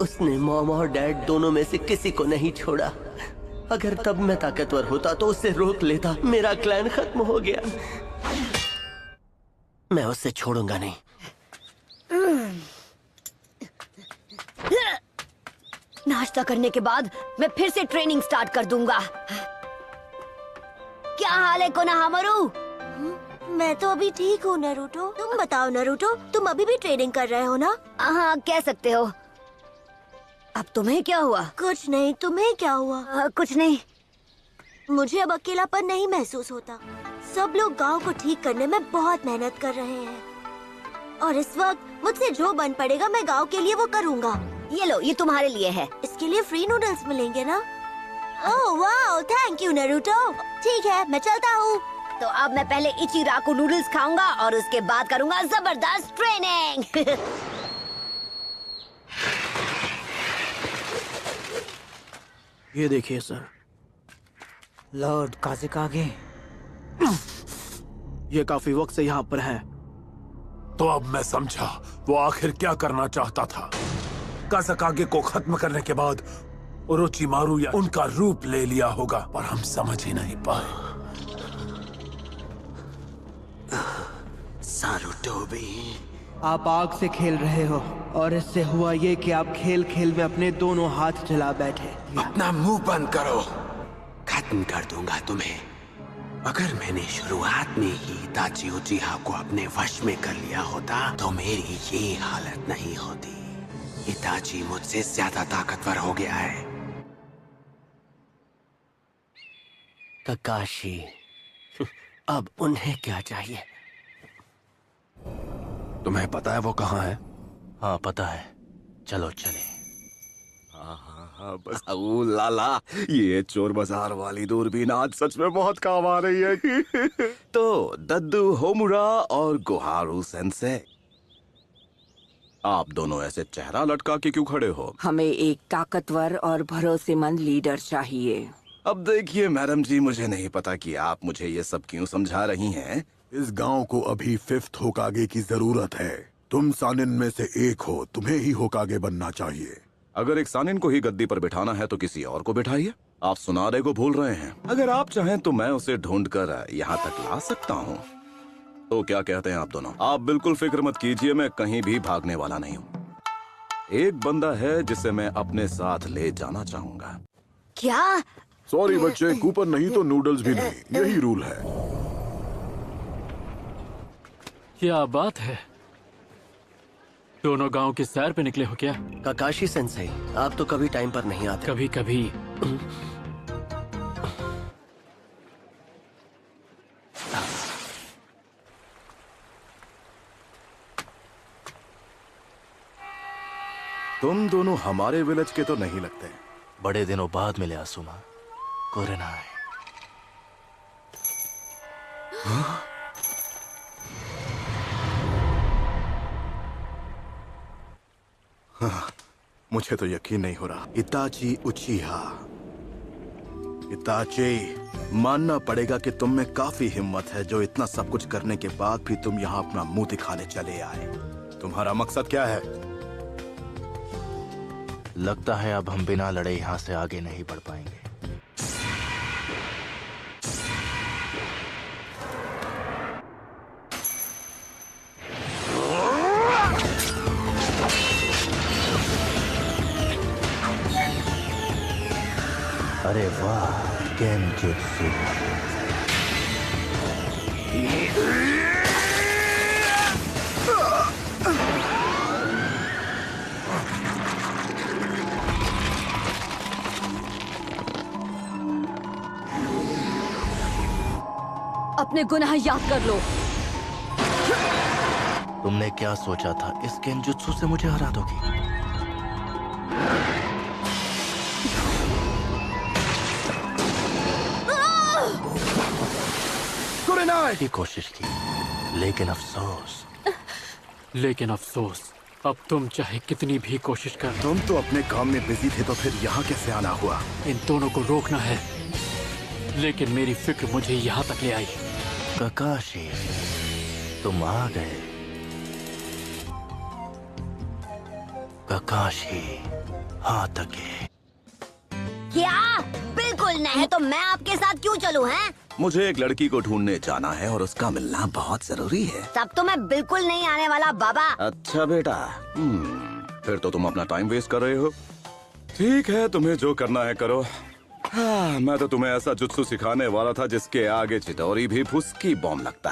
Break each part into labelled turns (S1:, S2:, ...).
S1: उसने मॉम और डैड दोनों में से किसी को नहीं छोड़ा। अगर तब मैं ताकतवर होता तो उसे रोक लेता। मेरा क्लैन खत्म हो गया। मैं उसे छोड़ूंगा नहीं।
S2: नाश्ता करने के बाद मैं फिर से ट्रेनिंग स्टार्ट कर दूंगा। क्या हाल है कोनोहामारू?
S3: मैं तो अभी ठीक हूँ नारुतो। तुम बताओ नारुतो, तुम अभी भी ट्रेनिंग कर रहे हो ना?
S2: हाँ, कह सकते हो। अब तुम्हें क्या हुआ?
S3: कुछ नहीं, तुम्हें क्या हुआ?
S2: कुछ नहीं।
S3: मुझे अब अकेलापन नहीं महसूस होता। सब लोग गांव को ठीक करने में बहुत मेहनत कर रहे हैं और इस वक्त मुझसे जो बन पड़ेगा मैं गांव के लिए वो करूँगा।
S2: ये लो, ये तुम्हारे लिए है।
S3: इसके लिए फ्री नूडल्स मिलेंगे ना? ओह वाह, थैंक यू नारुतो। ठीक है, मैं चलता हूँ।
S2: तो अब मैं पहले इचिराकु नूडल्स खाऊंगा और उसके बाद करूंगा जबरदस्त ट्रेनिंग।
S4: ये देखिए सर,
S5: लॉर्ड काज़ेकागे।
S4: ये काफी वक्त से यहाँ पर है।
S6: तो अब मैं समझा वो आखिर क्या करना चाहता था। काज़ेकागे को खत्म करने के बाद ओरोचिमारू या उनका रूप ले लिया होगा, पर हम समझ ही नहीं पाए।
S1: सारुटोबी,
S5: आप आग से खेल रहे हो और इससे हुआ ये कि आप खेल खेल में अपने दोनों हाथ जला बैठे।
S7: अपना मुंह बंद करो, खत्म कर दूंगा तुम्हें। अगर मैंने शुरुआत में ही इताची उचिहा को अपने वश में कर लिया होता तो मेरी ये हालत नहीं होती। इताची मुझसे ज्यादा ताकतवर हो गया है।
S1: ककाशी, अब उन्हें क्या चाहिए?
S7: तुम्हें पता है वो कहाँ है?
S1: हाँ पता है, चलो चले।
S7: हाँ बस। ओ लाला, ये चोर बाजार वाली दूरबीन आज सच में बहुत काम आ रही है। तो दद्दू होमुरा और गुहारू सेंसे, आप दोनों ऐसे चेहरा लटका के क्यों खड़े हो?
S8: हमें एक ताकतवर और भरोसेमंद लीडर चाहिए।
S7: अब देखिए मैडम जी, मुझे नहीं पता कि आप मुझे ये सब क्यों समझा रही हैं।
S6: इस गांव को अभी 5th होकागे की जरूरत है। तुम सानिन में से एक हो, तुम्हें ही होकागे बनना चाहिए।
S7: अगर एक सानिन को ही गद्दी पर बिठाना है तो किसी और को बिठाइए। आप सुनारे को भूल रहे हैं। अगर आप चाहें तो मैं उसे ढूंढकर यहाँ तक ला सकता हूँ। तो क्या कहते हैं आप दोनों? आप बिल्कुल फिक्र मत कीजिए, मैं कहीं भी भागने वाला नहीं हूँ। एक बंदा है जिसे मैं अपने साथ ले जाना चाहूंगा।
S2: क्या?
S6: सॉरी बच्चे, कूपन नहीं तो नूडल्स भी नहीं, यही रूल है।
S9: क्या बात है, दोनों गांव की सैर पे निकले हो क्या?
S1: ककाशी सेंसेई, आप तो कभी टाइम पर नहीं आते।
S9: कभी कभी।
S7: तुम दोनों हमारे विलेज के तो नहीं लगते।
S1: बड़े दिनों बाद मिले आसुमा। कोरेनाई।
S7: हाँ, मुझे तो यकीन नहीं हो रहा। इताची उचिहा, इताची, मानना पड़ेगा कि तुम में काफी हिम्मत है जो इतना सब कुछ करने के बाद भी तुम यहाँ अपना मुंह दिखाने चले आए। तुम्हारा मकसद क्या है?
S1: लगता है अब हम बिना लड़े यहाँ से आगे नहीं बढ़ पाएंगे। अरे वाह, गेनजुत्सु।
S2: अपने गुनाह याद कर लो।
S1: तुमने क्या सोचा था, इस गेनजुत्सु से मुझे हरा दोगी? की कोशिश की,
S9: लेकिन अफसोस, अब तुम चाहे कितनी भी कोशिश कर।
S7: तुम तो अपने काम में बिजी थे, तो फिर यहाँ कैसे आना हुआ?
S9: इन दोनों को रोकना है, लेकिन मेरी फिक्र मुझे यहाँ तक ले आई।
S1: ककाशी, तुम आ गए।
S10: ककाशी हाताके।
S2: क्या? बिल्कुल नहीं। तो मैं आपके साथ क्यों चलूं? हैं?
S7: मुझे एक लड़की को ढूंढने जाना है और उसका मिलना बहुत जरूरी है।
S2: तब तो मैं बिल्कुल नहीं आने वाला बाबा।
S7: अच्छा बेटा, फिर तो तुम अपना टाइम वेस्ट कर रहे हो। ठीक है, तुम्हें जो करना है करो। हाँ, मैं तो तुम्हें ऐसा जुत्सु सिखाने वाला था जिसके आगे चितौरी भी फुसकी बॉम्ब लगता।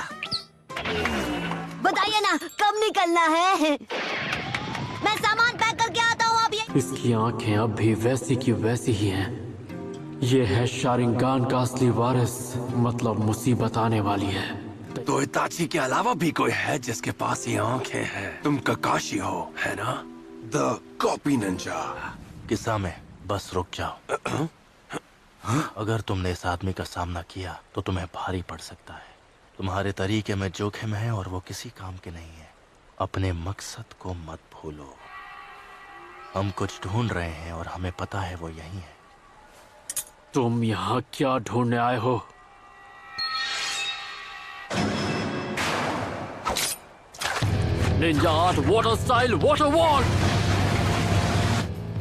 S2: बताइए ना कब निकलना है? मैं सामान पैक करके आता हूँ। अब ये
S9: इसकी आंखें अब भी वैसी की वैसी ही हैं। ये है शारिंगान का असली वारिस, मतलब मुसीबत आने वाली है।
S6: तो इताची के अलावा भी कोई है जिसके पास ये आंखें हैं? तुम ककाशी हो, है ना? The copy Ninja.
S10: किसामे, बस रुक जाओ। अगर तुमने इस आदमी का सामना किया तो तुम्हें भारी पड़ सकता है। तुम्हारे तरीके में जोखिम है और वो किसी काम के नहीं है। अपने मकसद को मत भूलो। हम कुछ ढूंढ रहे हैं और हमें पता है वो यही है।
S9: तुम यहाँ क्या ढूंढने आए हो? Ninja art water style water wall.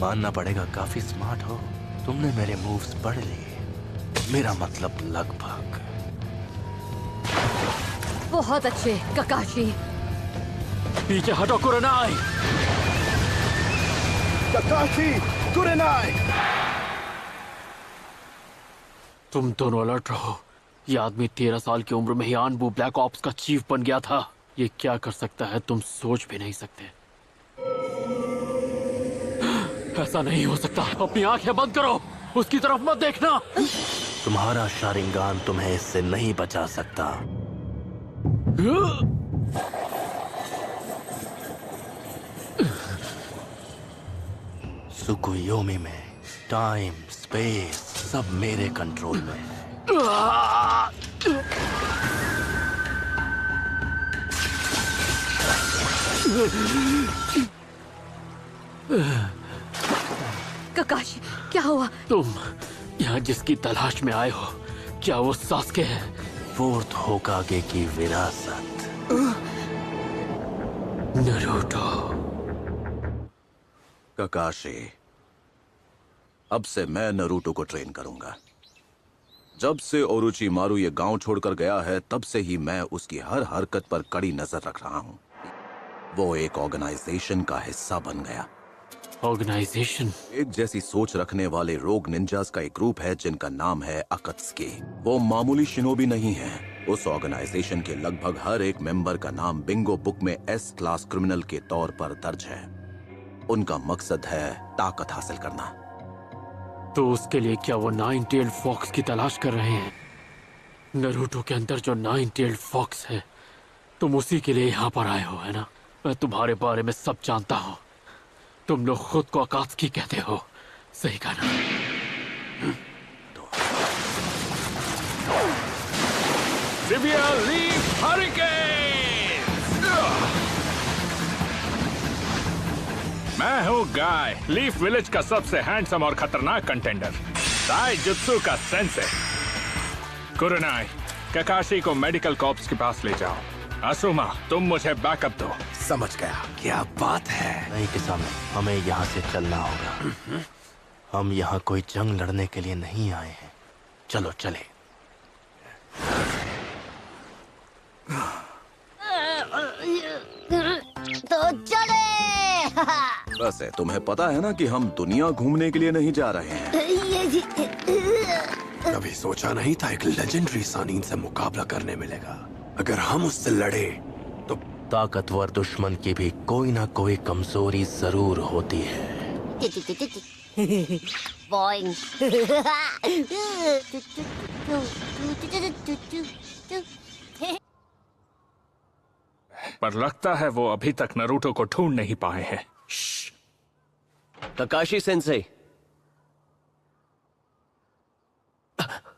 S10: मानना पड़ेगा काफी स्मार्ट हो। तुमने मेरे मूव्स पढ़ लिए। मेरा मतलब लगभग।
S11: बहुत अच्छे ककाशी।
S9: पीछे हटो कुरनाई।
S4: ककाशी कुरनाई।
S9: तुम दोनों अलर्ट रहो। ये आदमी 13 साल की उम्र में ही आनबू ब्लैक ऑप्स का चीफ बन गया था। ये क्या कर सकता है तुम सोच भी नहीं सकते। ऐसा नहीं हो सकता। अपनी आंखें बंद करो, उसकी तरफ मत देखना।
S10: तुम्हारा शारिंगान तुम्हें इससे नहीं बचा सकता। सुकुयोमी में टाइम स्पेस सब मेरे कंट्रोल में है।
S11: ककाशी, क्या हुआ?
S9: तुम यहाँ जिसकी तलाश में आए हो, क्या वो सास्के है?
S10: फोर्थ होकागे की विरासत
S9: नरूटो।
S7: ककाशी, अब से मैं नरूटो को ट्रेन करूंगा। जब से ओरोचिमारू ये गांव छोड़कर गया है, तब से ही मैं उसकी हर हरकत पर कड़ी नजर रख रहा हूँ। वो एक ऑर्गेनाइजेशन का हिस्सा बन गया।
S9: ऑर्गेनाइजेशन?
S7: एक जैसी सोच रखने वाले रोग निंजास का एक ग्रुप है जिनका नाम है अकत्सुकी। वो मामूली शिनोबी नहीं है। उस ऑर्गेनाइजेशन के लगभग हर एक मेंबर का नाम बिंगो बुक में एस क्लास क्रिमिनल के तौर पर दर्ज है। उनका मकसद है ताकत हासिल करना।
S9: तो उसके लिए क्या वो 9-tailed फॉक्स की तलाश कर रहे हैं? नरूटो के अंदर जो 9-tailed फॉक्स है, तुम उसी के लिए यहाँ पर आए हो, है ना? मैं तुम्हारे बारे में सब जानता हूँ। तुम लोग खुद को अकात्सुकी कहते हो, सही कहा ना?
S6: Severe leaf hurricane.
S12: मैं हूँ गाय, लीफ विलेज का सबसे हैंडसम और खतरनाक कंटेंडर, ताई जुत्सु का सेंसे। कुरनाई, ककाशी को मेडिकल कॉर्प्स के पास ले जाओ। असुमा, तुम मुझे बैकअप दो।
S6: समझ गया, क्या बात है?
S10: नहीं किसामे, हमें यहाँ से चलना होगा। हम यहाँ कोई जंग लड़ने के लिए नहीं आए हैं। चलो चले।
S2: तो चले।
S7: वैसे तुम्हें पता है ना कि हम दुनिया घूमने के लिए नहीं जा रहे हैं।
S6: कभी सोचा नहीं था एक लेजेंडरी सानीन से मुकाबला करने मिलेगा। अगर हम उससे लड़े तो
S10: ताकतवर दुश्मन की भी कोई ना कोई कमजोरी जरूर होती है।
S2: बॉइंग।
S12: पर लगता है वो अभी तक नरूटो को ढूंढ नहीं पाए हैं।
S1: ककाशी सेंसे,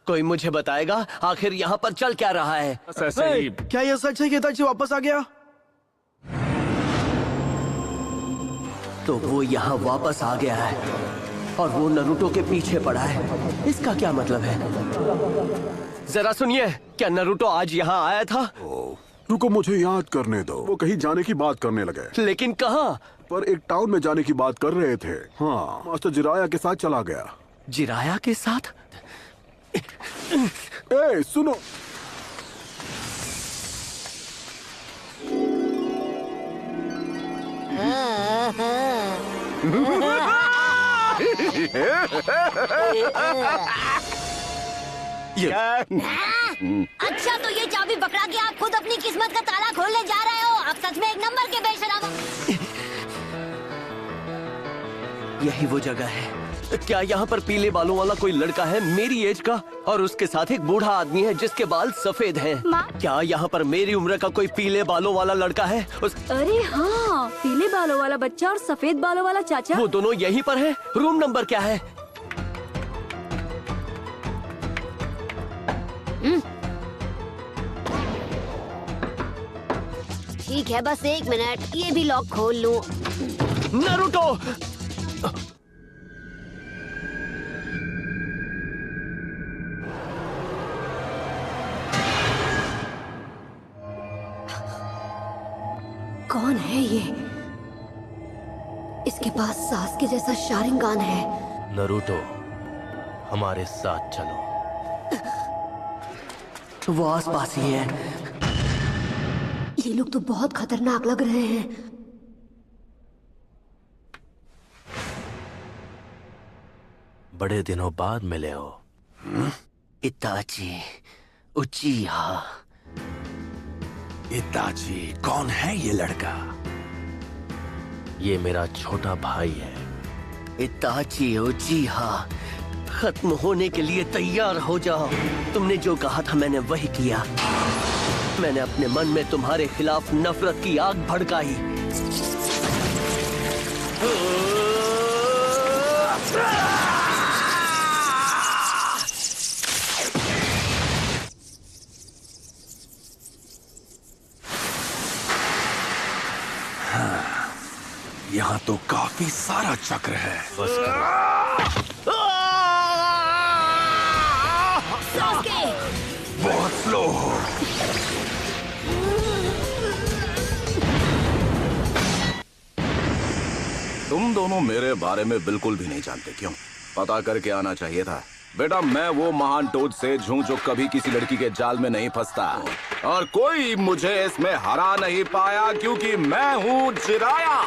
S1: कोई मुझे बताएगा आखिर यहाँ पर चल क्या रहा है?
S4: क्या ये सच है कि इताची वापस आ गया?
S1: तो वो यहाँ वापस आ गया है और वो नरूटो के पीछे पड़ा है। इसका क्या मतलब है? जरा सुनिए, क्या नरूटो आज यहाँ आया था?
S13: रुको, मुझे याद करने दो। वो कहीं जाने की बात करने लगे।
S1: लेकिन कहाँ?
S4: पर एक टाउन में जाने की बात कर रहे थे। हाँ, मास्टर जिराया के साथ चला गया।
S1: जिराया के साथ?
S4: ए, सुनो।
S2: अच्छा, तो ये चाबी पकड़ा के आप खुद अपनी किस्मत का ताला खोलने जा रहे हो? आप सच में एक नंबर के बेशरम हो।
S1: यही वो जगह है। क्या यहाँ पर पीले बालों वाला कोई लड़का है मेरी एज का, और उसके साथ एक बूढ़ा आदमी है जिसके बाल सफेद हैं? क्या यहाँ पर मेरी उम्र का कोई पीले बालों वाला लड़का है?
S11: अरे हाँ, पीले बालों वाला बच्चा और सफेद बालों वाला चाचा।
S1: वो दोनों यहीं पर हैं। रूम नंबर क्या है?
S2: ठीक है, बस 1 मिनट, ये भी लॉक खोल लूं।
S1: नारुतो!
S11: कौन है ये? इसके पास सास के जैसा शारिंगान है।
S10: नरूटो, हमारे साथ चलो।
S1: वो आसपास ही है।
S11: ये लोग तो बहुत खतरनाक लग रहे हैं।
S10: बड़े दिनों बाद मिले हो।
S1: इताची उचिहा।
S6: इताची, कौन है ये लड़का?
S10: ये मेरा छोटा भाई है।
S1: इताची उचिहा, खत्म होने के लिए तैयार हो जाओ। तुमने जो कहा था मैंने वही किया। मैंने अपने मन में तुम्हारे खिलाफ नफरत की आग भड़काई।
S6: यहाँ तो काफी सारा चक्र है।
S10: बस करो।
S6: बहुत स्लो हो।
S7: तुम दोनों मेरे बारे में बिल्कुल भी नहीं जानते। क्यों? पता करके आना चाहिए था। बेटा, मैं वो महान टोड सेज हूँ जो कभी किसी लड़की के जाल में नहीं फंसता, और कोई मुझे इसमें हरा नहीं पाया क्योंकि मैं हूँ जिराया।